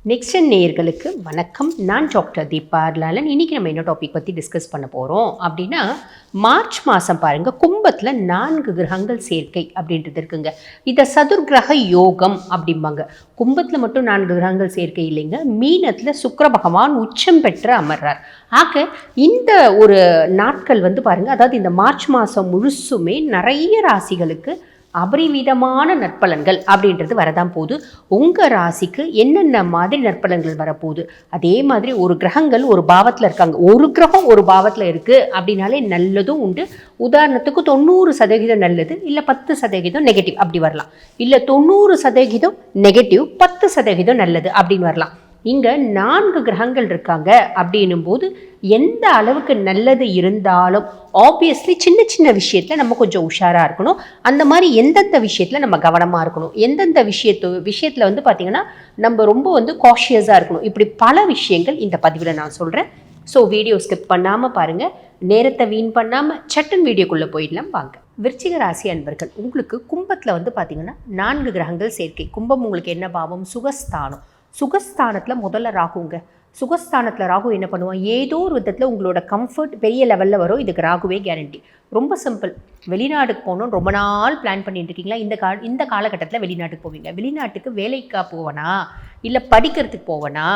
Next நேயர்களுக்கு வணக்கம். நான் டாக்டர் தீபா லாலன். இன்றைக்கி நம்ம என்ன டாபிக் பற்றி டிஸ்கஸ் பண்ண போகிறோம் அப்படின்னா, மார்ச் மாதம் பாருங்கள், கும்பத்தில் 4 கிரகங்கள் சேர்க்கை அப்படின்றது இருக்குங்க. இதை சதுர்கிரக யோகம் அப்படிம்பாங்க. கும்பத்தில் மட்டும் 4 கிரகங்கள் சேர்க்கை இல்லைங்க, மீனத்தில் சுக்கிர பகவான் உச்சம் பெற்று அமர்றார். ஆக இந்த ஒரு நாட்கள் பாருங்கள், அதாவது இந்த மார்ச் மாதம் முழுசுமே நிறைய ராசிகளுக்கு அபரிவிதமான நற்பலன்கள் அப்படின்றது வரதான் போகுது. உங்கள் ராசிக்கு என்னென்ன மாதிரி நற்பலன்கள் வரப்போகுது, அதே மாதிரி ஒரு கிரகங்கள் ஒரு பாவத்தில் இருக்காங்க, ஒரு கிரகம் ஒரு பாவத்தில் இருக்குது அப்படின்னாலே நல்லதும் உண்டு. உதாரணத்துக்கு 90% நல்லது, இல்லை 10% நெகட்டிவ் அப்படி வரலாம். இல்லை 90% நெகட்டிவ், 10% நல்லது அப்படின்னு வரலாம். இங்கே 4 கிரகங்கள் இருக்காங்க அப்படின்னும் போது எந்த அளவுக்கு நல்லது இருந்தாலும் ஆப்வியஸ்லி சின்ன சின்ன விஷயத்தில் நம்ம கொஞ்சம் உஷாராக இருக்கணும். அந்த மாதிரி எந்தெந்த விஷயத்தில் நம்ம கவனமாக இருக்கணும், எந்தெந்த விஷயத்தில் பார்த்திங்கன்னா நம்ம ரொம்ப காஷியஸாக இருக்கணும். இப்படி பல விஷயங்கள் இந்த பதிவில் நான் சொல்கிறேன். ஸோ வீடியோ ஸ்கிப் பண்ணாமல் பாருங்கள், நேரத்தை வீண் பண்ணாமல் சட்டன் வீடியோக்குள்ளே போயிடலாம் வாங்க. விருச்சிக ராசி அன்பர்கள், உங்களுக்கு கும்பத்தில் பார்த்திங்கன்னா 4 கிரகங்கள் சேர்க்கை. கும்பம் உங்களுக்கு என்ன பாவம்? சுகஸ்தானம். சுகஸ்தானத்தில் முதல்ல ராகுங்க. சுகஸ்தானத்தில் ராகு என்ன பண்ணுவான், ஏதோ ஒரு விதத்தில் உங்களோட கம்ஃபர்ட் பெரிய லெவலில் வரும். இதுக்கு ராகுவே கேரண்டி. ரொம்ப சிம்பிள். வெளிநாட்டுக்கு போகணுன்னு ரொம்ப நாள் பிளான் பண்ணிட்டு இருக்கீங்களா? இந்த காலகட்டத்தில் வெளிநாட்டுக்கு போவீங்க. வெளிநாட்டுக்கு வேலைக்கா போவேனா, இல்லை படிக்கிறதுக்கு போவேனா,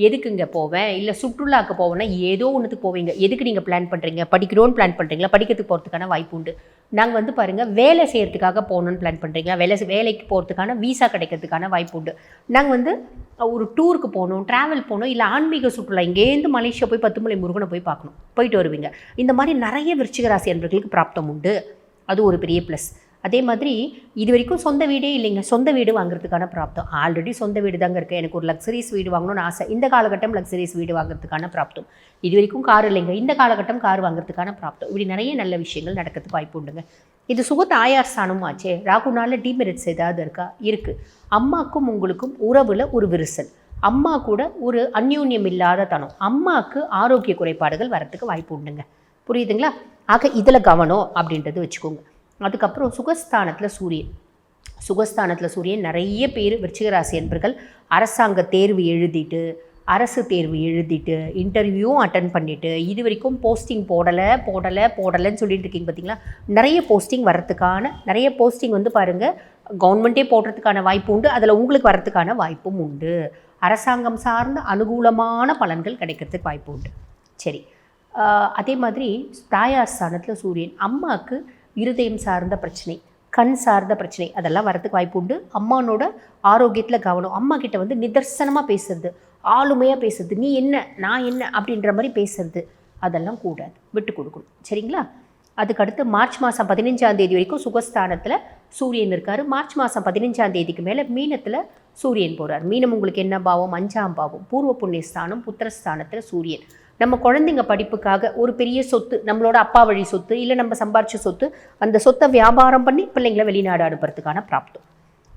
எதுக்குங்க போவேன், இல்லை சுற்றுலாவுக்கு போவேன்னா ஏதோ ஒன்றுத்துக்கு போவீங்க. எதுக்கு நீங்கள் பிளான் பண்ணுறீங்க? படிக்கிறோன்னு பிளான் பண்ணுறீங்களா? படிக்கிறதுக்கு போகிறதுக்கான வாய்ப்பு உண்டு. நாங்கள் பாருங்கள், வேலை செய்கிறதுக்காக போகணுன்னு பிளான் பண்ணுறீங்களா? வேலைக்கு போகிறதுக்கான வீசா கிடைக்கிறதுக்கான வாய்ப்பு உண்டு. நாங்கள் ஒரு டூருக்கு போகணும், ட்ராவல் போகணும், இல்லை ஆன்மீக சுற்றுலா, இங்கேருந்து மலேசியா போய் 10 மலை முருகனை போய் பார்க்கணும், போயிட்டு வருவீங்க. இந்த மாதிரி நிறைய விருச்சிக ராசி அன்பர்களுக்கு பிராப்தம் உண்டு. அது ஒரு பெரிய ப்ளஸ். அதே மாதிரி இது வரைக்கும் சொந்த வீடே இல்லைங்க, சொந்த வீடு வாங்குறதுக்கான பிராப்தம். ஆல்ரெடி சொந்த வீடு தாங்க இருக்குது, எனக்கு ஒரு லக்ஸரிஸ் வீடு வாங்கணும்னு ஆசை. இந்த காலகட்டம் லக்ஸரிஸ் வீடு வாங்குறதுக்கான பிராப்தம். இது வரைக்கும் கார் இல்லைங்க, இந்த காலகட்டம் கார் வாங்குறதுக்கான பிராப்தம். இப்படி நிறைய நல்ல விஷயங்கள் நடக்கிறதுக்கு வாய்ப்பு உண்டுங்க. இது சுகத் ஆயார் ஸ்தானமும் ஆச்சே. ராகுனால டிமெரிட்ஸ் ஏதாவது இருக்கா? இருக்குது. அம்மாக்கும் உங்களுக்கும் உறவில் ஒரு விரிசல், அம்மா கூட ஒரு அந்யோன்யம் இல்லாத தனம், அம்மாவுக்கு ஆரோக்கிய குறைபாடுகள் வரத்துக்கு வாய்ப்பு உண்டுங்க. புரியுதுங்களா? ஆக இதில் கவனம் அப்படின்றது வச்சுக்கோங்க. அதுக்கப்புறம் சுகஸ்தானத்தில் சூரியன். சுகஸ்தானத்தில் சூரியன் நிறைய பேர் விருச்சிக ராசி என்பர்கள் அரசாங்க தேர்வு எழுதிட்டு, அரசு தேர்வு எழுதிட்டு, இன்டர்வியூவும் அட்டன் பண்ணிவிட்டு, இது வரைக்கும் போஸ்டிங் போடலைன்னு சொல்லிட்டு இருக்கீங்க பார்த்தீங்களா? நிறைய போஸ்டிங் வரத்துக்கான, நிறைய போஸ்டிங் பாருங்கள் கவர்மெண்ட்டே போடுறதுக்கான வாய்ப்பு உண்டு. அதில் உங்களுக்கு வரத்துக்கான வாய்ப்பும் உண்டு. அரசாங்கம் சார்ந்த அனுகூலமான பலன்கள் கிடைக்கிறதுக்கு வாய்ப்பு உண்டு. சரி, அதே மாதிரி தாயார் ஸ்தானத்தில் சூரியன். அம்மாவுக்கு இருதயம் சார்ந்த பிரச்சனை, கண் சார்ந்த பிரச்சனை, அதெல்லாம் வரத்துக்கு வாய்ப்பு உண்டு. அம்மானோட ஆரோக்கியத்தில் கவனம். அம்மா கிட்ட நிதர்சனமாக பேசுறது, ஆளுமையாக பேசுறது, நீ என்ன நான் என்ன அப்படின்ற மாதிரி பேசுறது, அதெல்லாம் கூடாது, விட்டு கொடுக்கணும். சரிங்களா? அதுக்கடுத்து மார்ச் மாதம் 15ஆம் தேதி வரைக்கும் சுகஸ்தானத்தில் சூரியன் இருக்கார். மார்ச் மாதம் 15ஆம் தேதிக்கு மேலே மீனத்தில் சூரியன் போகிறார். மீனம் உங்களுக்கு என்ன பாவம்? 5ஆம் பாவம். பூர்வ புண்ணியஸ்தானம், புத்திரஸ்தானத்தில் சூரியன். நம்ம குழந்தைங்க படிப்புக்காக ஒரு பெரிய சொத்து, நம்மளோட அப்பா வழி சொத்து, இல்லை நம்ம சம்பாரிச்ச சொத்து, அந்த சொத்தை வியாபாரம் பண்ணி பிள்ளைங்களை வெளிநாடு அனுப்புறதுக்கான பிராப்தம்.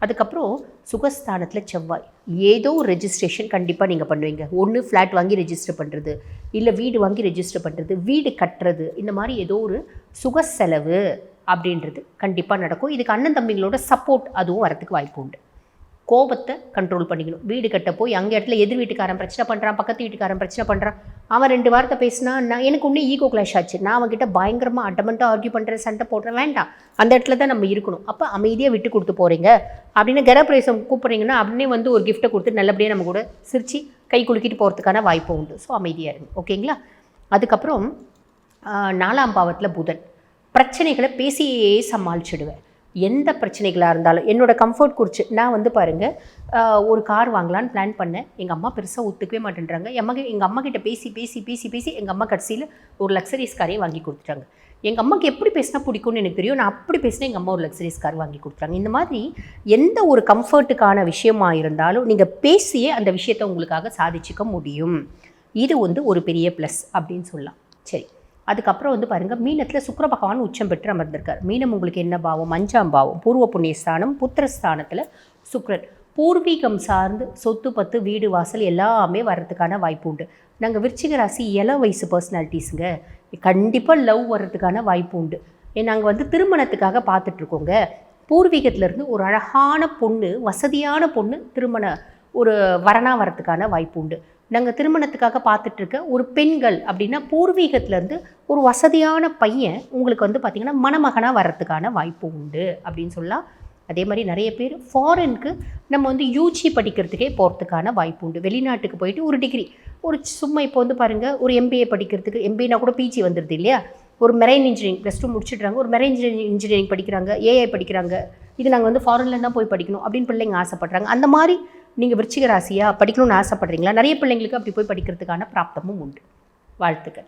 அதுக்கப்புறம் சுகஸ்தானத்தில் செவ்வாய். ஏதோ ஒரு ரெஜிஸ்ட்ரேஷன் கண்டிப்பாக நீங்கள் பண்ணுவீங்க. ஒன்று ஃப்ளாட் வாங்கி ரெஜிஸ்டர் பண்ணுறது, இல்லை வீடு வாங்கி ரெஜிஸ்டர் பண்ணுறது, வீடு கட்டுறது, இந்த மாதிரி ஏதோ ஒரு சுக செலவு அப்படின்றது கண்டிப்பாக நடக்கும். இதுக்கு அண்ணன் தம்பிங்களோட சப்போர்ட் அதுவும் வரத்துக்கு வாய்ப்பு உண்டு. கோபத்தை கண்ட்ரோல் பண்ணிக்கணும். வீடு கட்ட போய் அங்கே இடத்துல எதிர் வீட்டுக்காரன் பிரச்சனை பண்ணுறான், பக்கத்து வீட்டுக்காரன் பிரச்சனை பண்ணுறான், அவன் 2 வார்த்தை பேசினா எனக்கு ஒன்று ஈகோ கிளாஷ் ஆச்சு, நான் அவன்கிட்ட பயங்கரமாக அட்டமெண்ட்டாக ஆர்கியூ பண்ணுறேன், சண்டை போடுறேன். வேண்டாம், அந்த இடத்துல தான் நம்ம இருக்கணும். அப்போ அமைதியாக விட்டு கொடுத்து போகிறீங்க அப்படின்னு கிரகப்பிரவேசம் கூப்பிட்றீங்கன்னா அப்படின்னே ஒரு கிஃப்ட்டை கொடுத்து நல்லபடியாக நம்ம கூட சிரித்து கை குலுக்கிட்டு போகிறதுக்கான வாய்ப்பு உண்டு. ஸோ அமைதியாக இருங்க, ஓகேங்களா? அதுக்கப்புறம் 4ஆம் பாவத்தில் புதன். பிரச்சனைகளை பேசியே சமாளிச்சிடுவேன். எந்த பிரச்சனைகளாக இருந்தாலும் என்னோடய கம்ஃபர்ட் குறித்து நான் பாருங்கள், ஒரு கார் வாங்கலான்னு பிளான் பண்ணேன். எங்கள் அம்மா பெருசாக ஒத்துக்கவே மாட்டேன்றாங்க. எங்கள் அம்மா கிட்ட பேசி எங்கள் அம்மா கடைசியில் ஒரு லக்ஸரிஸ் காரையே வாங்கி கொடுத்துட்டாங்க. எங்கள் அம்மாவுக்கு எப்படி பேசினா பிடிக்கும்னு எனக்கு தெரியும். நான் அப்படி பேசினா எங்கள் அம்மா ஒரு லக்ஸரிஸ் கார் வாங்கி கொடுத்துட்டாங்க. இந்த மாதிரி எந்த ஒரு கம்ஃபர்ட்டுக்கான விஷயமாக இருந்தாலும் நீங்கள் பேசியே அந்த விஷயத்தை உங்களுக்காக சாதிச்சிக்க முடியும். இது ஒரு பெரிய ப்ளஸ் அப்படின்னு சொல்லலாம். சரி, அதுக்கப்புறம் பாருங்கள், மீனத்தில் சுக்கிர பகவான் உச்சம் பெற்று அமர்ந்திருக்கார். மீனம் உங்களுக்கு என்ன பாவம்? 5ஆம் பாவம். பூர்வ புண்ணியஸ்தானம், புத்திரஸ்தானத்தில் சுக்கிரன். பூர்வீகம் சார்ந்து சொத்து பத்து வீடு வாசல் எல்லாமே வர்றதுக்கான வாய்ப்பு உண்டு. நாங்கள் விருச்சிக ராசி இளம் வயசு பர்சனாலிட்டிஸுங்க, கண்டிப்பாக லவ் வர்றதுக்கான வாய்ப்பு உண்டு. நாங்கள் திருமணத்துக்காக பார்த்துட்ருக்கோங்க. பூர்வீகத்திலேருந்து ஒரு அழகான பொண்ணு, வசதியான பொண்ணு திருமண ஒரு வரனா வரத்துக்கான வாய்ப்பு உண்டு. நாங்கள் திருமணத்துக்காக பார்த்துட்ருக்க ஒரு பெண்கள் அப்படின்னா பூர்வீகத்துலேருந்து ஒரு வசதியான பையன் உங்களுக்கு வந்து பார்த்திங்கன்னா மணமகனாக வர்றதுக்கான வாய்ப்பு உண்டு அப்படின்னு சொல்லலாம். அதே மாதிரி நிறைய பேர் ஃபாரினுக்கு நம்ம வந்து யூஜி படிக்கிறதுக்கே போகிறதுக்கான வாய்ப்பு உண்டு. வெளிநாட்டுக்கு போயிட்டு ஒரு டிகிரி ஒரு சும்மா இப்போ வந்து பாருங்கள் ஒரு எம்பிஏ படிக்கிறதுக்கு, எம்பிஏனா கூட பிஜி வந்துடுது இல்லையா, ஒரு மெரைன் இன்ஜினியரிங் +2 முடிச்சுட்றாங்க, ஒரு மெரைன் இன்ஜினியரிங் படிக்கிறாங்க, ஏஐ படிக்கிறாங்க, இது நாங்கள் வந்து ஃபாரினில் தான் போய் படிக்கணும் அப்படின்னு பிள்ளைங்க ஆசைப்பட்றாங்க. அந்த மாதிரி நீங்கள் விருச்சிக ராசியாக படிக்கணும்னு ஆசைப்பட்றீங்களா? நிறைய பிள்ளைங்களுக்கு அப்படி போய் படிக்கிறதுக்கான பிராப்தமும் உண்டு. வாழ்த்துக்கள்.